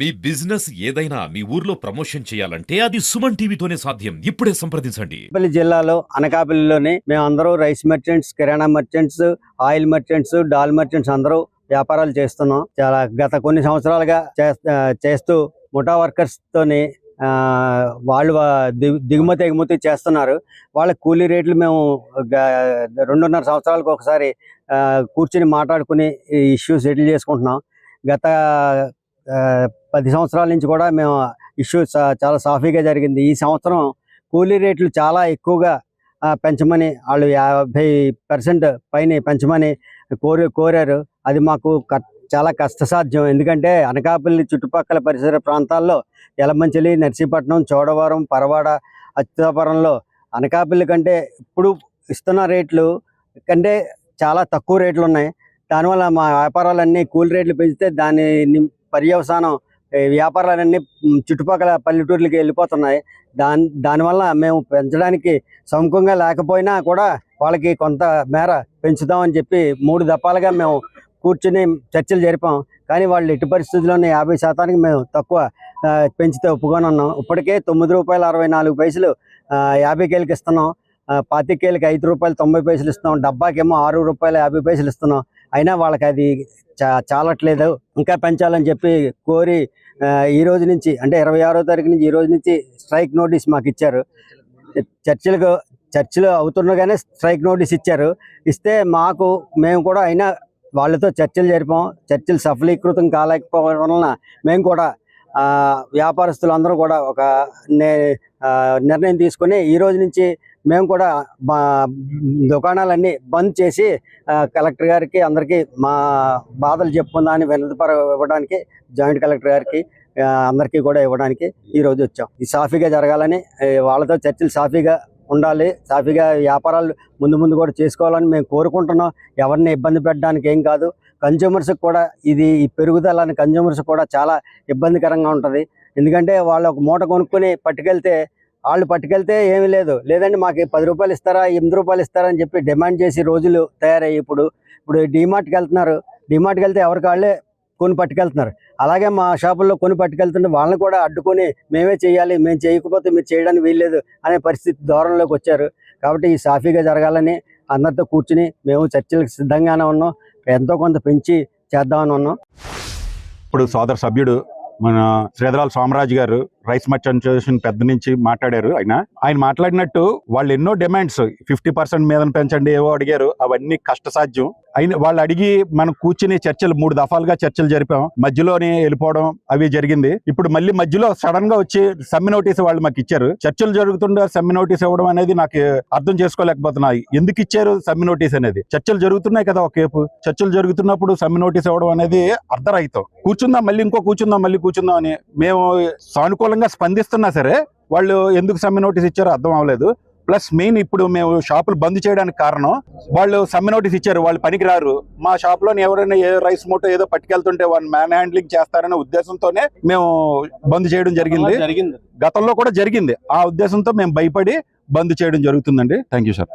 మీ business ఏదైనా మీ ఊర్లో promotion చేయాలంటే అది సుమన్ టీవీతోనే సాధ్యం. ఇప్పుడే సంప్రదించండి. అనకాపల్లి జిల్లాలో అనకాపల్లిలోని మేమందరూ రైస్ మర్చెంట్స్, కిరాణా merchants, oil merchants, dal merchants అందరూ వ్యాపారాలు చేస్తున్నాం. చాలా గత కొన్ని సంవత్సరాలుగా చేస్తూ ముఠా వర్కర్స్ తోని వాళ్ళు దిగుమతి ఎగుమతి చేస్తున్నారు. వాళ్ళ కూలీ రేట్లు మేము 2.5 సంవత్సరాలకు ఒకసారి కూర్చుని మాట్లాడుకుని ఈ ఇష్యూ సెటిల్ చేసుకుంటున్నాం. గత 10 సంవత్సరాల నుంచి కూడా మేము ఇష్యూ చాలా సాఫీగా జరిగింది. ఈ సంవత్సరం కూలీ రేట్లు చాలా ఎక్కువగా పెంచమని వాళ్ళు 50% పైన పెంచమని కోరారు. అది మాకు చాలా కష్టసాధ్యం. ఎందుకంటే అనకాపల్లి చుట్టుపక్కల పరిసర ప్రాంతాల్లో యలమంచిలి, నర్సీపట్నం, చోడవరం, పరవాడ, అచ్యుతాపురంలో అనకాపల్లి కంటే ఇప్పుడు ఇస్తున్న రేట్లు కంటే చాలా తక్కువ రేట్లు ఉన్నాయి. దానివల్ల మా వ్యాపారాలన్నీ కూలీ రేట్లు పెంచితే దాని పర్యవసానం వ్యాపారాలన్నీ చుట్టుపక్కల పల్లెటూర్లకి వెళ్ళిపోతున్నాయి. దానివల్ల మేము పెంచడానికి సముఖంగా లేకపోయినా కూడా వాళ్ళకి కొంత మేర పెంచుదామని చెప్పి 3 దఫాలుగా మేము కూర్చుని చర్చలు జరిపాం. కానీ వాళ్ళు ఎట్టి పరిస్థితుల్లోనే 50% మేము తక్కువ పెంచితే ఒప్పుకొని ఉన్నాం. ఇప్పటికే ₹9.64 50 కేలకి ఇస్తున్నాం. 25 కేలకి ₹5.90 ఇస్తున్నాం. డబ్బాకేమో ₹6.50 ఇస్తున్నాం. అయినా వాళ్ళకి అది చాలట్లేదు. ఇంకా పెంచాలని చెప్పి కోరి ఈ రోజు నుంచి అంటే 26వ తారీఖు నుంచి ఈ రోజు నుంచి స్ట్రైక్ నోటీస్ మాకు ఇచ్చారు. చర్చలు అవుతుండగానే స్ట్రైక్ నోటీస్ ఇచ్చారు. ఇస్తే మేము కూడా అయినా వాళ్ళతో చర్చలు జరిపాం. చర్చలు సఫలీకృతం కాలేకపోవడం వలన మేము కూడా వ్యాపారస్తులందరూ కూడా ఒక నిర్ణయం తీసుకుని ఈ రోజు నుంచి మేము కూడా దుకాణాలన్నీ బంద్ చేసి కలెక్టర్ గారికి అందరికీ మా బాధలు చెప్పుకుందామని వినతిపత్రం ఇవ్వడానికి జాయింట్ కలెక్టర్ గారికి అందరికీ కూడా ఇవ్వడానికి ఈరోజు వచ్చాం. ఇది సాఫీగా జరగాలని, వాళ్ళతో చర్చలు సాఫీగా ఉండాలి, సాఫీగా వ్యాపారాలు ముందు కూడా చేసుకోవాలని మేము కోరుకుంటున్నాం. ఎవరిని ఇబ్బంది పెట్టడానికి ఏం కాదు. కన్జ్యూమర్స్కి కూడా ఈ పెరుగుదల కన్జ్యూమర్స్ కూడా చాలా ఇబ్బందికరంగా ఉంటుంది. ఎందుకంటే వాళ్ళు ఒక మూట కొనుక్కొని పట్టుకెళ్తే ఏమీ లేదండి మాకు ₹10 ఇస్తారా, ₹8 ఇస్తారా అని చెప్పి డిమాండ్ చేసి రోజులు తయారయ్యి ఇప్పుడు డీమార్ట్కి వెళ్తున్నారు. డీమార్ట్కి వెళ్తే ఎవరికి వాళ్ళే కొని పట్టుకెళ్తున్నారు. అలాగే మా షాపుల్లో కొని పట్టుకెళ్తుంటే వాళ్ళని కూడా అడ్డుకొని మేమే చేయాలి, మేము చేయకపోతే మీరు చేయడానికి వీల్లేదు అనే పరిస్థితి ధోరణిలోకి వచ్చారు. కాబట్టి ఈ సాఫీగా జరగాలని అందరితో కూర్చుని మేము చర్చలకు సిద్ధంగానే ఉన్నాం. ఎంతో కొంత పెంచి చేద్దామని ఉన్నాం. ఇప్పుడు సోదర సభ్యుడు మన శ్రీధరాల సోమరాజు గారు రైస్ మర్చెంట్ అసోసియేషన్ పెద్ద నుంచి మాట్లాడారు. ఆయన మాట్లాడినట్టు వాళ్ళు ఎన్నో డిమాండ్స్ 50% మీద పెంచండి ఏవో అడిగారు. అవన్నీ కష్టసాధ్యం. వాళ్ళు అడిగి మనం కూర్చుని చర్చలు 3 దఫాలుగా చర్చలు జరిపాం. మధ్యలోనే వెళ్ళిపోవడం అవి జరిగింది. ఇప్పుడు మళ్ళీ మధ్యలో సడన్ గా వచ్చి సమ్మె నోటీస్ వాళ్ళు మాకు ఇచ్చారు. చర్చలు జరుగుతుండే సమ్మె నోటీస్ ఇవ్వడం అనేది నాకు అర్థం చేసుకోలేకపోతున్నాయి. ఎందుకు ఇచ్చారు సమ్మె నోటీస్ అనేది? చర్చలు జరుగుతున్నాయి కదా ఒకేపు. చర్చలు జరుగుతున్నప్పుడు సమ్మె నోటీస్ ఇవ్వడం అనేది అర్ధరహితం. కూర్చుందాం మళ్ళీ కూర్చుందాం అని మేము సానుకూలంగా స్పందిస్తున్నా సరే వాళ్ళు ఎందుకు సమ్మె నోటీస్ ఇచ్చారో అర్థం అవ్వలేదు. ప్లస్ మెయిన్ ఇప్పుడు మేము షాపులు బంద్ చేయడానికి కారణం వాళ్ళు సమ్మె నోటీస్ ఇచ్చారు, వాళ్ళు పనికిరారు. మా షాప్లో ఎవరైనా ఏ రైస్ మూటో ఏదో పట్టుకెళ్తుంటే వాళ్ళు మ్యాన్ హ్యాండ్లింగ్ చేస్తారనే ఉద్దేశంతోనే మేము బంద్ చేయడం జరిగింది. గతంలో కూడా జరిగింది. ఆ ఉద్దేశంతో మేము భయపడి బంద్ చేయడం జరుగుతుందండి. Thank you sir.